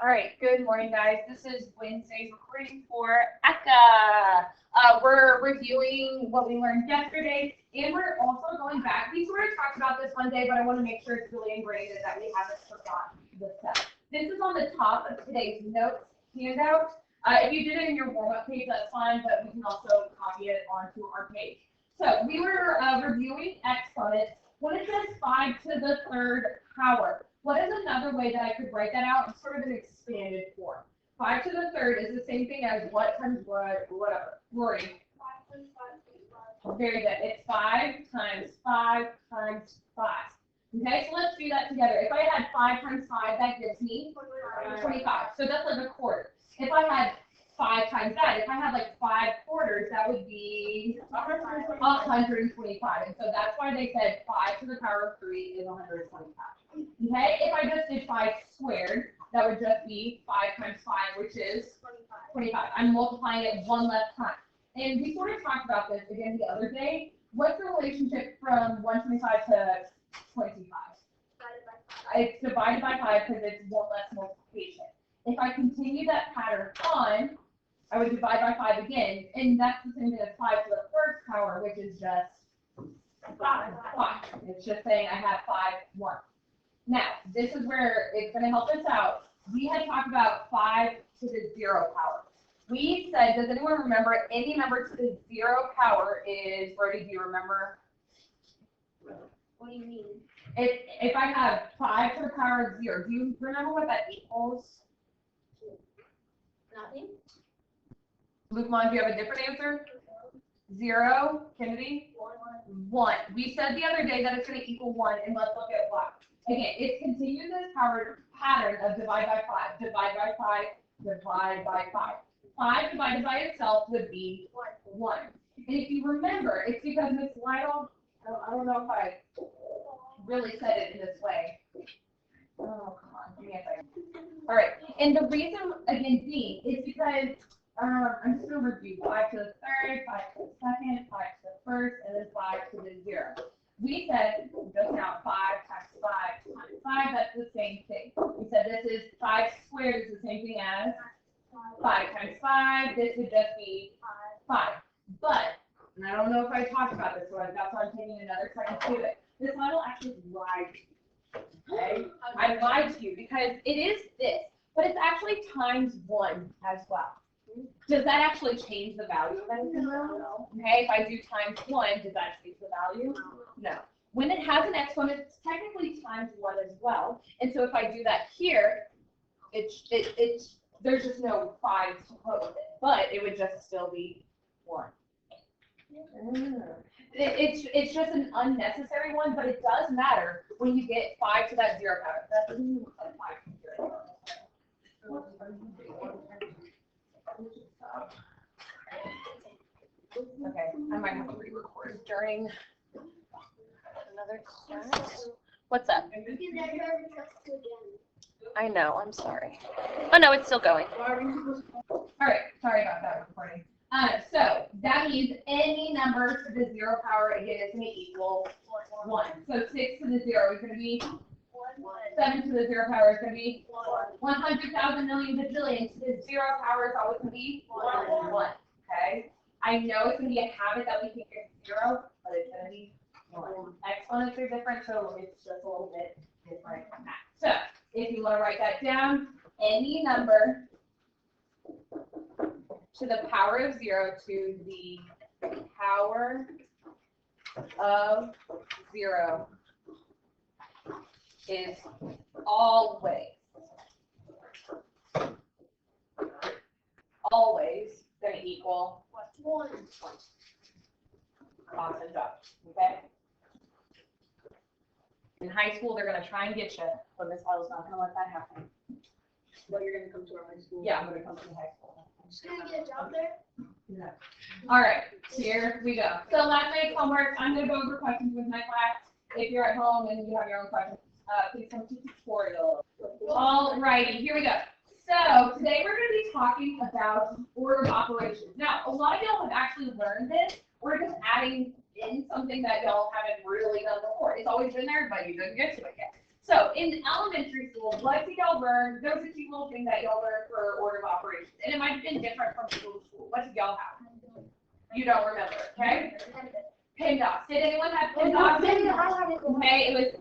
All right, good morning, guys. This is Wednesday's recording for ACA. We're reviewing what we learned yesterday, and we're also going back. We sort of talked about this one day, but I want to make sure it's really ingrained and that we haven't forgotten this stuff. This is on the top of today's notes handout. If you did it in your warm-up page, that's fine, but we can also copy it onto our page. So we were reviewing exponents. When it says 5 to the third power, what is another way that I could write that out in sort of an expanded form? 5 to the third is the same thing as what times what, whatever. Rory. 5 times 5 is 5. Very good. It's 5 times 5 times 5. Okay, so let's do that together. If I had 5 times 5, that gives me 25. So that's like a quarter. If I had 5 times that, if I had like 5 quarters, that would be 125. And so that's why they said 5 to the power of 3 is 125. Okay, if I just did 5 squared, that would just be 5 times 5, which is 25. I'm multiplying it one less time. And we sort of talked about this again the other day. What's the relationship from 125 to 25? It's divided by 5 because it's one less multiplication. If I continue that pattern on, I would divide by 5 again, and that's the same thing as 5 to the first power, which is just 5. It's just saying I have 5 1. Now, this is where it's going to help us out. We had talked about 5 to the 0 power. We said, does anyone remember any number to the 0 power is, Brody, do you remember? What do you mean? If I have 5 to the power of 0, do you remember what that equals? Nothing. Lukeman, do you have a different answer? 0. Kennedy? 1. We said the other day that it's going to equal 1, and let's look at why. Again, it's continuing this pattern of divide by 5, divide by 5, divide by 5. 5 divided by itself would be 1. And if you remember, it's because Miss Lytle, I don't know if I really said it in this way. Oh, come on, give me a second. All right, and the reason, again, being, is because I'm just going to review 5 to the third, 5 to the second, 5 to the first, and then 5 to the 0. We said just now 5 times 5 times 5, that's the same thing. We said this is 5 squared is the same thing as 5 times 5. This would just be 5. But, and I don't know if I talked about this, so that's why I'm taking another second to do it. This model actually lied to you. Okay? I lied to you because it is this, but it's actually times 1 as well. Does that actually change the value of anything? No. Okay, if I do times 1, does that change the value? No. When it has an exponent, it's technically times 1 as well. And so if I do that here, it's there's just no 5 to put with it, but it would just still be 1. It's just an unnecessary one, but it does matter when you get 5 to that 0 power. That doesn't even look like 5 to 0. Okay, I might have to re-record during another class. What's up? I know, I'm sorry. Oh no, it's still going. All right, sorry about that recording. So that means any number to the 0 power, again, is going to equal 1. So 6 to the 0 is going to be 7 to the 0 power is going to be 100,000 million bajillion to the 0 power is always going to be 1. Okay? I know it's going to be a habit that we think is 0, but it's going to be 1. Exponents are different, so it's just a little bit different from that. So if you want to write that down, any number to the power of 0 to the power of 0 is always going to equal 1. Awesome job. Okay? In high school, they're going to try and get you, but Miss Lyle's not going to let that happen. So you're going to come to our high school? Yeah, I'm going to come to the high school. Just going to get a job there? No. All right, here we go. So last night's homework, I'm going to go over questions with my class. If you're at home and you have your own questions, please come to the tutorial. All righty, here we go. So today we're going to be talking about order of operations. Now, a lot of y'all have actually learned this. We're just adding in something that y'all haven't really done before. It's always been there, but you didn't get to it yet. So in elementary school, what did y'all learn? Those are two little things that y'all learned for order of operations. And it might have been different from school to school. What did y'all have? You don't remember, okay? PEMDAS. Did anyone have PEMDAS? Okay, it was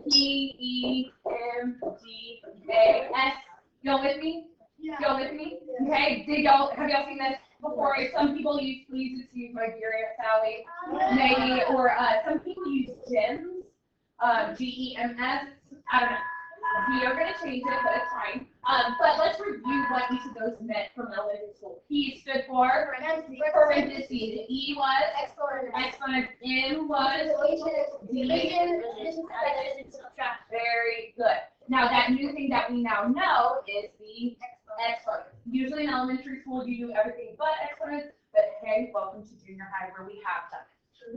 PEMDAS. Y'all with me? Y'all with me? Okay, have y'all seen this before? Some people use, please excuse my dear Aunt Sally, maybe, or some people use GEMS, GEMS. I don't know. We are going to change it, but it's fine. But let's review what each of those meant from elementary school. P stood for parentheses. E was exponent. M was division. Very good. Now that new thing that we now know is the exponent. Usually in elementary school you do everything but exponents, but hey, welcome to junior high where we have done it.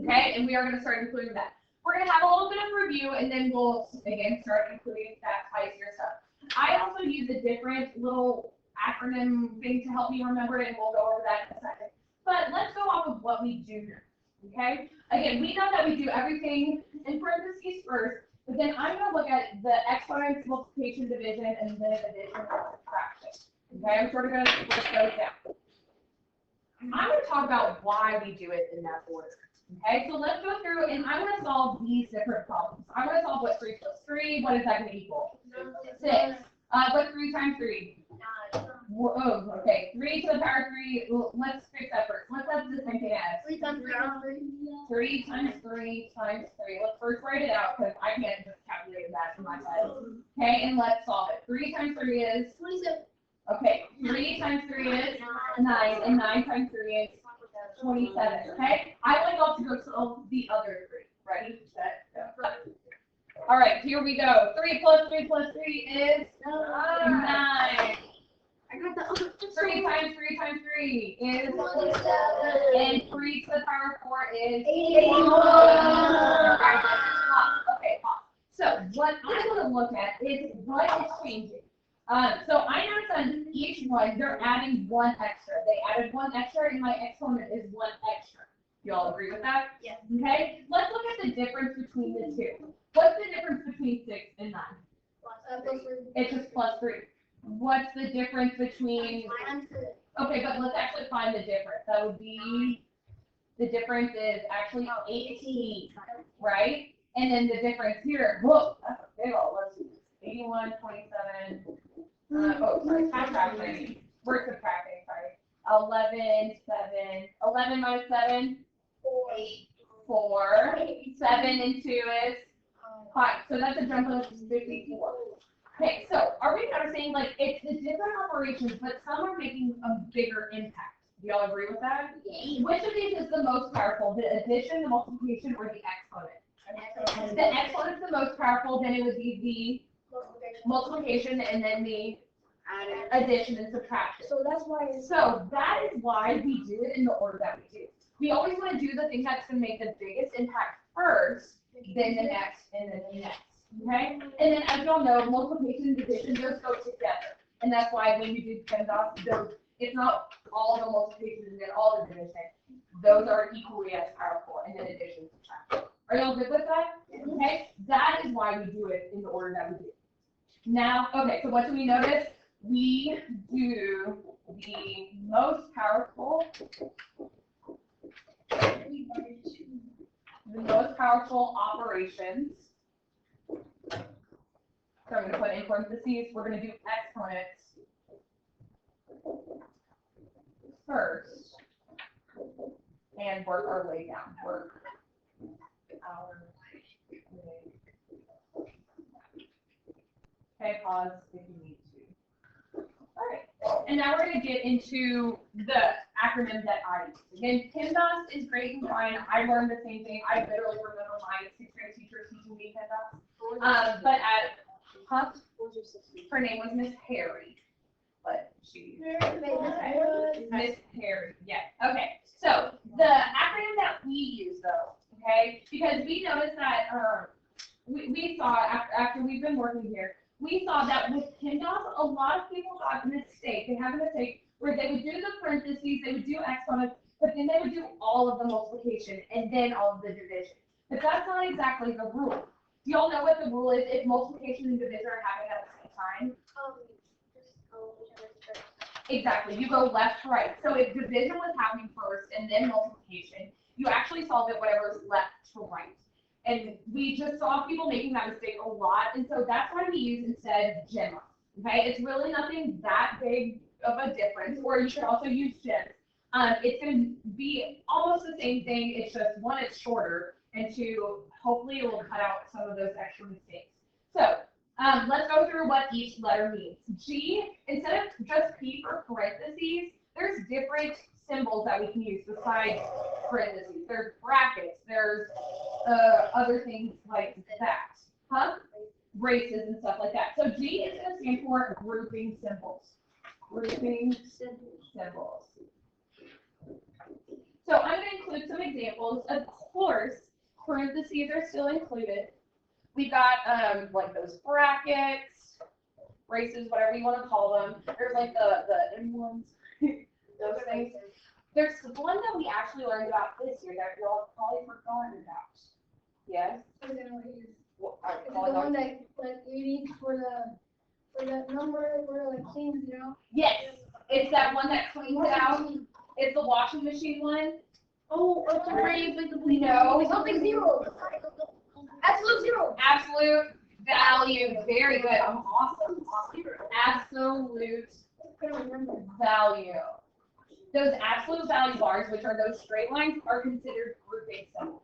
Okay, and we are going to start including that. We're going to have a little bit of review, and then we'll, again, start including that spicier stuff. I also use a different little acronym thing to help me remember it, and we'll go over that in a second. But let's go off of what we do now, okay? Again, we know that we do everything in parentheses first, but then I'm going to look at the exponents, multiplication, division, and then addition and subtraction. Okay, I'm sort of going to break those down. I'm going to talk about why we do it in that order. Okay, so let's go through, and I want to solve these different problems. I want to solve what 3 plus 3, what is that going to equal? 6. What's 3 times 3? 9. Oh, okay, 3 to the power 3, well, let's fix that first. Let's have the same thing as 3 times 3 3 times 3 times 3. Let's first write it out, because I can't just calculate that in my head. Okay, and let's solve it. 3 times 3 is? 27. Okay, 3 times 3 is 9, and 9 times 3 is 27, okay? I want y'all to go solve the other 3. Ready, set, go. All right, here we go. 3 plus 3 plus 3 is 9. I got the other 3 times 3 times 3 is 27. And 3 to the power 4 is 81. Okay, pause. So what I want to look at is what is changing. So I noticed on each one, they're adding 1 extra. They added 1 extra, and my exponent is 1 extra. You all agree with that? Yes. Okay, let's look at the difference between the two. What's the difference between 6 and 9? It's just plus 3. What's the difference between, okay, but let's actually find the difference. That would be, the difference is actually 18, right? And then the difference here, whoa, that's a big old, let's see, 81, 27, sorry, subtracting. We're subtracting, sorry. 11, 7, 11 minus 7? 4. 7 and 2 is 5. So that's a jump of 54. Okay, so are we noticing, like, it's the different operations, but some are making a bigger impact? Do y'all agree with that? Yeah. Which of these is the most powerful, the addition, the multiplication, or the exponent? If the exponent is the most powerful, then it would be the multiplication and then the addition and subtraction. So that's why it's. So that is why we do it in the order that we do. We always want to do the thing that's going to make the biggest impact first, then the next, and then the next. Okay? And then as y'all know, multiplication and division, those go together. And that's why when you do PEMDAS, those, it's not all the multiplication and then all the division. Those are equally as powerful, and then addition and subtraction. Are y'all good with that? Okay? That is why we do it in the order that we do. Now, okay, so what do we notice? We do the most powerful operations. So I'm going to put in parentheses, we're going to do exponents first and work our way down. Work our way. Okay, pause if you need to. All right, and now we're going to get into the acronym that I use. Again, PEMDAS is great and fine. I learned the same thing. I literally remember my 6th grade teacher teaching me PEMDAS. But at Huff, her name was Miss Harry. But she, Miss Harry, yes. Okay, so the acronym that we use though, okay, because we noticed that we saw after we've been working here, we saw that with PEMDAS, a lot of people got a mistake. They have a mistake where they would do the parentheses, they would do exponents, but then they would do all of the multiplication and then all of the division. But that's not exactly the rule. Do y'all know what the rule is if multiplication and division are happening at the same time? Just go whichever is first. Exactly, you go left to right. So if division was happening first and then multiplication, you actually solve it whatever's left to right. And we just saw people making that mistake a lot, and so that's why we use instead gemma. Okay, it's really nothing that big of a difference, or you should also use gems. It's going to be almost the same thing, it's just one, it's shorter, and two, hopefully it will cut out some of those extra mistakes. So let's go through what each letter means. G, instead of just P for parentheses, there's different symbols that we can use besides parentheses. There's brackets, there's other things like that. Huh? Braces and stuff like that. So G is going to stand for grouping symbols. Grouping symbols. So I'm going to include some examples. Of course, parentheses are still included. We've got like those brackets, braces, whatever you want to call them. There's like the emblems, those things. There's one that we actually learned about this year that y'all probably forgotten about. Yes? Is it the one that like you need for the number where like cleans it out? Yes, it's that one that cleans it out. It's the washing machine one. Oh, No. Something zero. Absolute zero. Absolute value. Very good. I'm awesome. Absolute value. Those absolute value bars, which are those straight lines, are considered grouping symbols.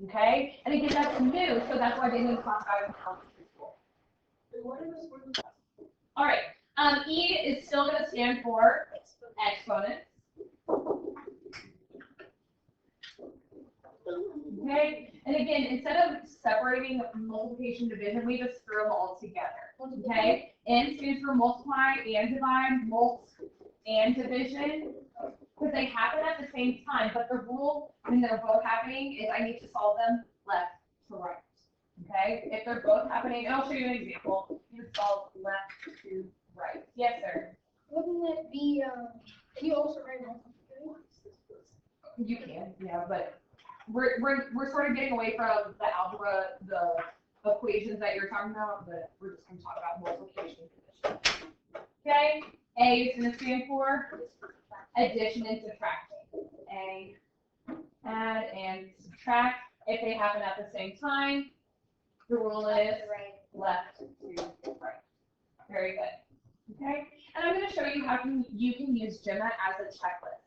Okay? And again, that's new, so that's why they didn't class out in elementary school. All right. E is still going to stand for exponents. Okay? And again, instead of separating multiplication division, we just threw them all together. Okay? N stands for multiply and divide, multi and division, because they happen at the same time, but the rule when they're both happening is I need to solve them left to right. Okay? If they're both happening, and I'll show you an example, you would solve left to right. Yes, sir. Wouldn't it be, can you also write multiplication? You can, yeah, but we're sort of getting away from the algebra, the equations that you're talking about, but we're just going to talk about multiplication and division. Okay? A is going to stand for addition and subtraction. A, add and subtract. If they happen at the same time, the rule is left to right. Very good. Okay? And I'm going to show you how you can use GEMMA as a checklist.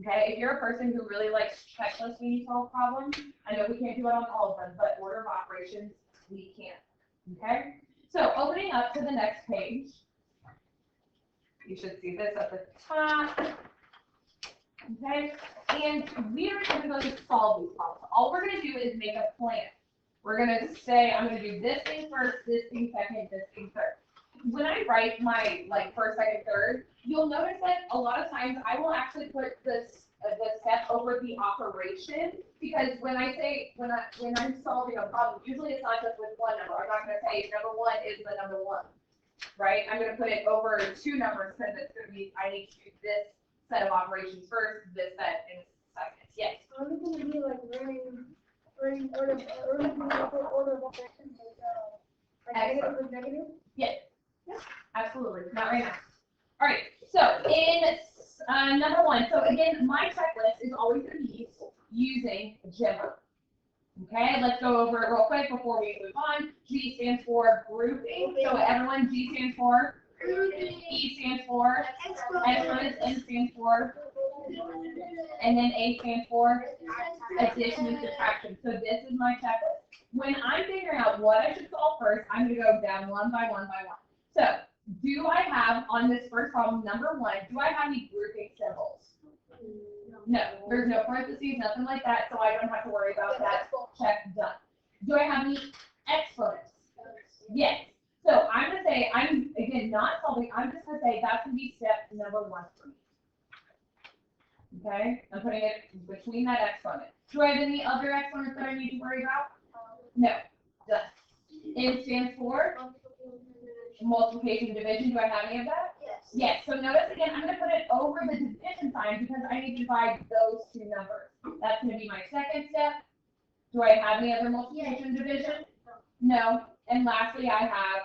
Okay? If you're a person who really likes checklists when you solve problems, I know we can't do it on all of them, but order of operations, we can. Okay? So opening up to the next page, you should see this at the top. Okay? And we are going to go to solve these problems. All we're going to do is make a plan. We're going to say, I'm going to do this thing first, this thing second, this thing third. When I write my first, second, third, you'll notice that a lot of times I will actually put the step over the operation, because when I'm solving a problem, usually it's not just with one number. I'm not going to say number one is the number one, right? I'm going to put it over two numbers because it's going to be, I need to do this set of operations first, this set in second. Yes. I'm going to be like learning order of operations, like negative with negative. Yes. Yeah, absolutely. Not right now. All right. So in number one, so again, my checklist is always going to be using GEMMA. Okay, let's go over it real quick before we move on. G stands for grouping. So everyone, G stands for grouping. E stands for exponents. N stands for, and then A stands for addition and subtraction. So this is my checklist. When I'm figuring out what I should solve first, I'm going to go down one by one by one. So, do I have, on this first problem, number one, do I have any grouping symbols? No, there's no parentheses, nothing like that, so I don't have to worry about that. Check, done. Do I have any exponents? Yes. So, I'm going to say, I'm, again, not solving, I'm just going to say that's going to be step number one for me. Okay? I'm putting it between that exponent. Do I have any other exponents that I need to worry about? No. Done. N stands for multiplication, division. Do I have any of that? Yes. Yes. So notice again, I'm going to put it over the division sign because I need to divide those two numbers. That's going to be my second step. Do I have any other multiplication, division? No. And lastly, I have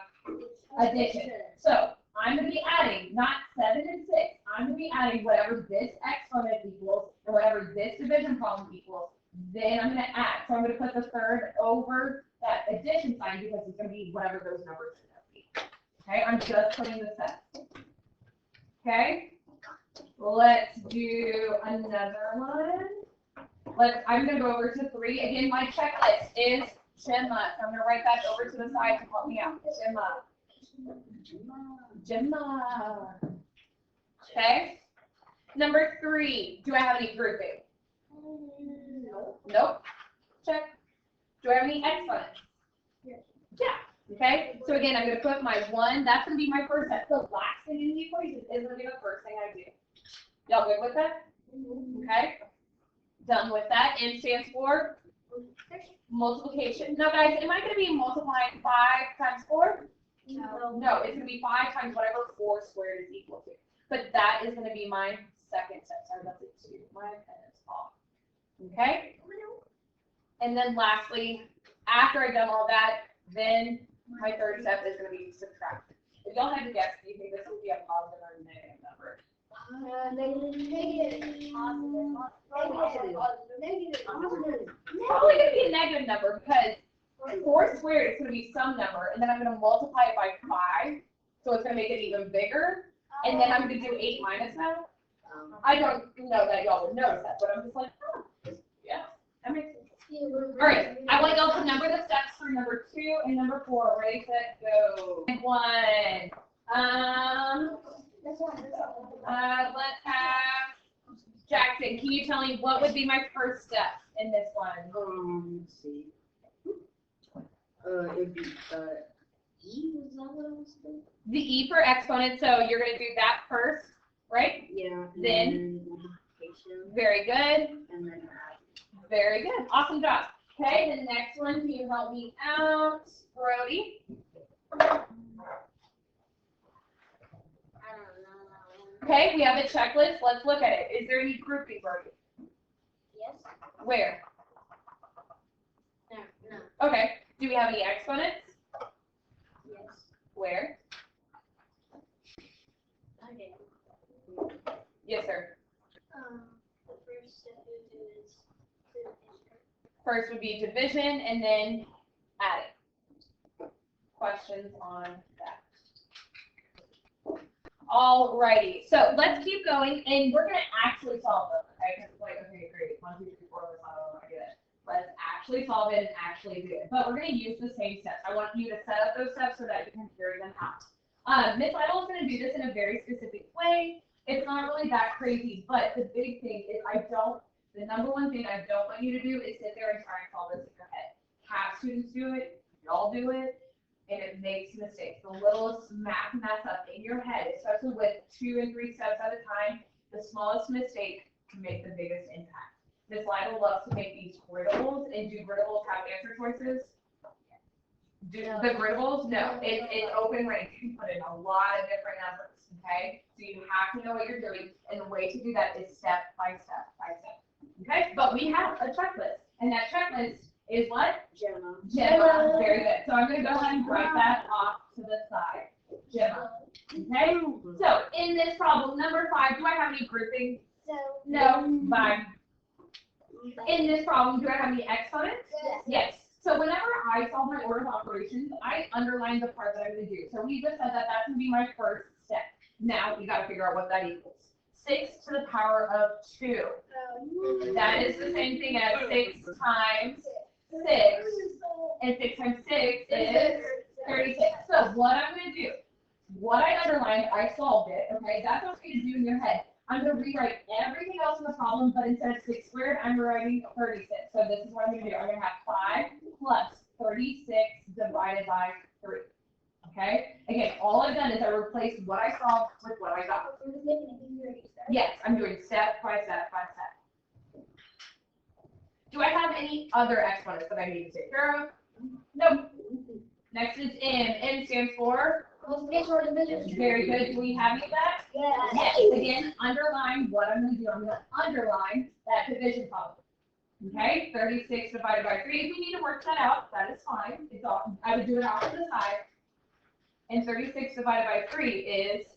addition. So I'm going to be adding not 7 and 6. I'm going to be adding whatever this exponent equals or whatever this division problem equals. Then I'm going to add. So I'm going to put the third over that addition sign because it's going to be whatever those numbers are going to be. Okay, I'm just putting the steps. Okay, let's do another one. I'm going to go over to 3. Again, my checklist is Gemma. So I'm going to write that over to the side to help me out. Gemma. Okay. Number 3. Do I have any grouping? Nope. Check. Do I have any exponents? Yeah. Okay. So again, I'm going to put my 1. That's going to be my first step. The last thing in the equation is going to be the first thing I do. Y'all good with that? Okay. Done with that. M stands for multiplication. Now, guys, am I going to be multiplying 5 times 4? No, it's going to be 5 times whatever 4 squared is equal to. But that is going to be my second step. Sorry, that's it too. My pen is off. Okay? And then lastly, after I've done all that, then my third step is going to be subtract. If y'all had to guess, do you think this would be a positive or a negative number? Probably going to be a negative number because 4 squared is going to be some number, and then I'm going to multiply it by 5, so it's going to make it even bigger. And then I'm going to do 8 minus that. I don't know that y'all would notice that, but I'm just like, oh, yeah, that makes sense. All right, I want y'all to number the steps for number 2 and number 4. Ready, set, go. 1. Let's have Jackson. Can you tell me what would be my first step in this one? Let's see. It'd be E. Was that what I was thinking? The E for exponent. So you're going to do that first, right? Yeah. Then multiplication. Very good. And then Very good. Awesome job. Okay, the next one, can you help me out? Brody. Okay, we have a checklist. Let's look at it. Is there any grouping, Brody? Yes. Where? No. Okay. Do we have any exponents? Yes. Where? Okay. Yes, sir. The first step is division. First would be division and then adding. Questions on that? Alrighty, so let's keep going, and we're going to actually solve them, okay? Because it's like, okay, great, 1, 2, 3, 4, let's solve it, I get it. Let's actually solve it and actually do it. But we're going to use the same steps. I want you to set up those steps so that you can carry them out. Miss Idle is going to do this in a very specific way. It's not really that crazy, but the big thing is the number one thing I don't want you to do is sit there and try and solve this in your head. Have students do it, y'all do it, and it makes mistakes. The littlest math mess up in your head, especially with 2 and 3 steps at a time, the smallest mistake can make the biggest impact. Miss Lytle loves to make these griddles, and do griddles have answer choices? The griddles? No, it's open range. You can put in a lot of different numbers, okay? So you have to know what you're doing, and the way to do that is step by step by step, okay? But we have a checklist, and that checklist is what? Gemma. Gemma. Very good. So I'm going to go ahead and write that off to the side. Gemma. Okay? So in this problem, number 5, do I have any grouping? No. Fine. In this problem, do I have any exponents? Yes. So whenever I solve my order of operations, I underline the part that I'm going to do. So we just said that that's going to be my first step. Now you got to figure out what that equals. 6 to the power of 2. That is the same thing as 6 times 6. And 6 times 6 is 36. So what I'm going to do, what I underlined, I solved it. Okay, that's okay to do in your head. I'm going to rewrite everything else in the problem, but instead of 6 squared, I'm writing 36. So this is what I'm going to do. I'm going to have 5 plus 36 divided by 3. Okay? Again, all I've done is I replaced what I solved with what I got. Yes, I'm doing step by step by step. Do I have any other exponents that I need to take care of? No. Next is M. M stands for? Multiplication or division. Very good. Do we have any of that? Yes. Yes. Again, underline what I'm going to do. I'm going to underline that division problem. Okay, 36 divided by 3. If you need to work that out, that is fine. It's all, I would do it off to the side. And 36 divided by 3 is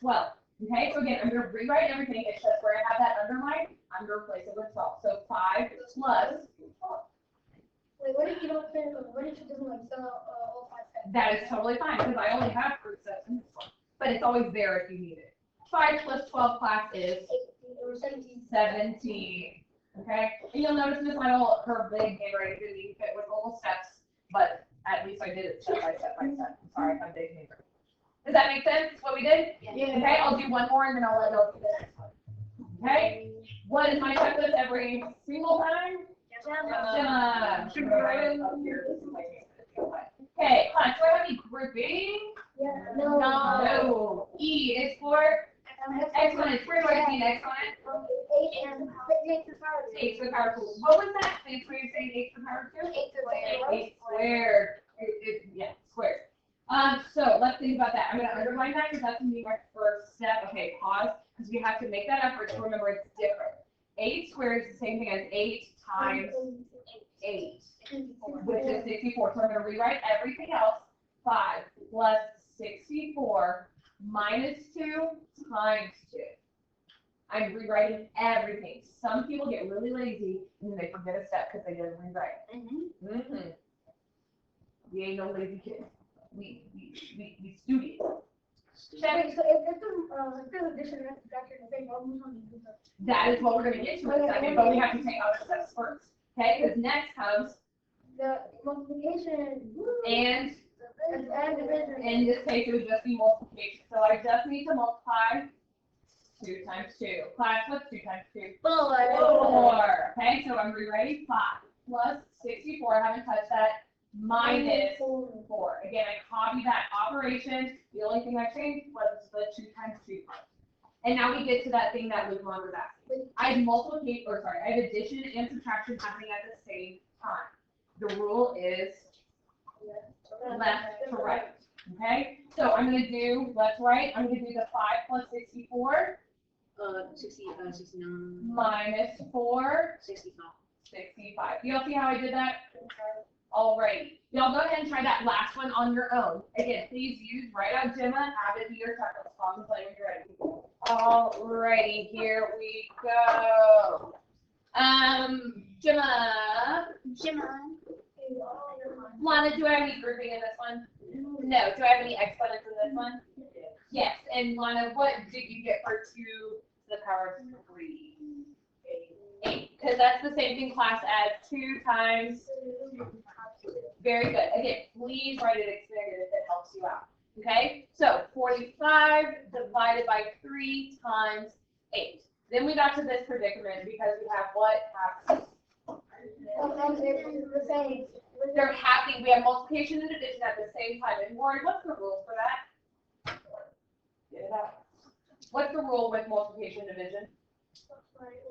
12. Okay, so again, I'm going to rewrite everything except where I have that underline, I'm going to replace it with 12. So 5 plus, Wait, what if you don't finish, what if it doesn't like sell all 5 steps? that is totally fine because I only have fruit steps in this one. But it's always there if you need it. 5 plus 12 class is 17. Okay, and you'll notice this my little, her big handwriting didn't even fit with little steps, but at least I did it step by step by step. I'm sorry, I'm big handwriting. Does that make sense? What we did? Yeah. Okay, I'll do one more and then I'll let go to the next one. Okay, what is my checklist every single time? Gemma. Okay, class, do I have any grouping? Yeah, No. E is for exponents. Where do I see an exponent? 8 and 8 to the power 2. 8 to the power 2. What was that? Thanks for you saying 8 to the power 2? 8 to the power 2. 8 squared. Yeah, squared. So let's think about that. I'm going to underline that because that's going to be my first step. Okay, pause, because we have to make that effort to remember it's different. 8 squared is the same thing as 8 times 8, which is 64. So I'm going to rewrite everything else. 5 plus 64 minus 2 times 2. I'm rewriting everything. Some people get really lazy and then they forget a step because they didn't rewrite. We ain't no lazy kids. We studious. Wait, so if there's addition and subtraction, I think almost on the That is what we're going to get to in a second, but we have to take other steps first. Okay, because next comes the multiplication and division. in this case it would just be multiplication. So I just need to multiply 2 times 2. Class, what's 2 times 2? 4. Okay, so I'm rewriting 5 plus 64. I haven't touched that. Minus 4. Again, I copy that operation. The only thing I changed was the 2 times 2 part. And now we get to that thing that Luke was asking. I have I have addition and subtraction happening at the same time. The rule is left to right. Okay? So I'm going to do left to right. I'm going to do the 5 plus 64. 69. Minus 4. 65. 65. Do y'all see how I did that? Alrighty. Y'all go ahead and try that last one on your own. Again, please write out Gemma, have it be your checklist. Pause and play when you're ready. Alrighty, here we go. Gemma. Lana, do I have any grouping in this one? No. Do I have any exponents in this one? Yes. And Lana, what did you get for 2 to the power of 3? 8. Because that's the same thing class as 2 times. Very good. Again, please write it expanded if it helps you out. Okay? So 45 divided by 3 times 8. Then we got to this predicament because we have what happens? They're happening. We have multiplication and division at the same time. And Warren, what's the rule for that? Get it out. What's the rule with multiplication and division?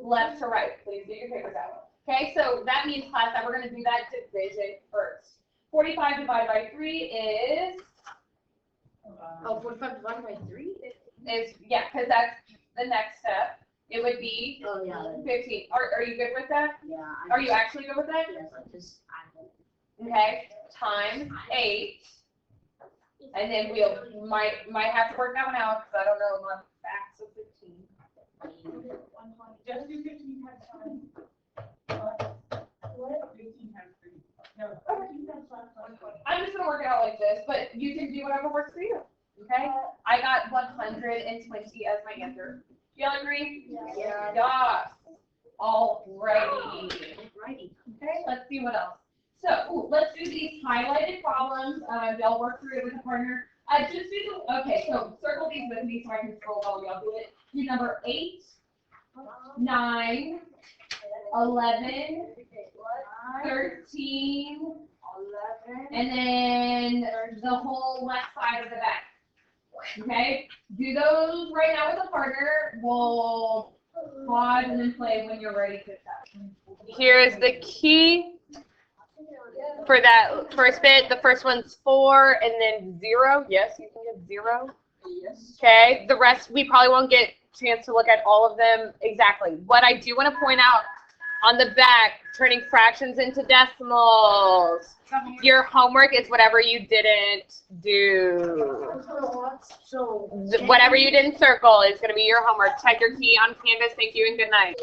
Left to right. Please get your papers out. Okay, so that means, class, that we're going to do that division first. 45 divided by 3 is? 45 divided by 3? Yeah, because that's the next step. It would be 15. Are you good with that? Yeah. Are you actually good with that? Yes, Okay, times 8. And then we might have to work that one out because I don't know my facts of 15. Just do 15 times 5. What? 15 times 3. No, 15 times 5. I'm just going to work it out like this, but you can do whatever works for you. Okay? I got 120 as my answer. Do y'all agree? Yeah. Yeah. Alrighty. Okay, let's see what else. So, let's do these highlighted problems. Y'all work through it with a partner. Just do okay, so circle these with me so I can scroll while y'all do it. Do number 8, 9, 11, 13, and then the whole left side of the back. Okay? Do those right now with a partner. We'll pause and then play when you're ready to start. Here is the key for that first bit. The first one's 4 and then 0. Yes, you can get 0. Yes. Okay, the rest we probably won't get a chance to look at all of them exactly. What I do want to point out On the back, turning fractions into decimals. Your homework is whatever you didn't do. So. Whatever you didn't circle is going to be your homework. Check your key on Canvas. Thank you and good night.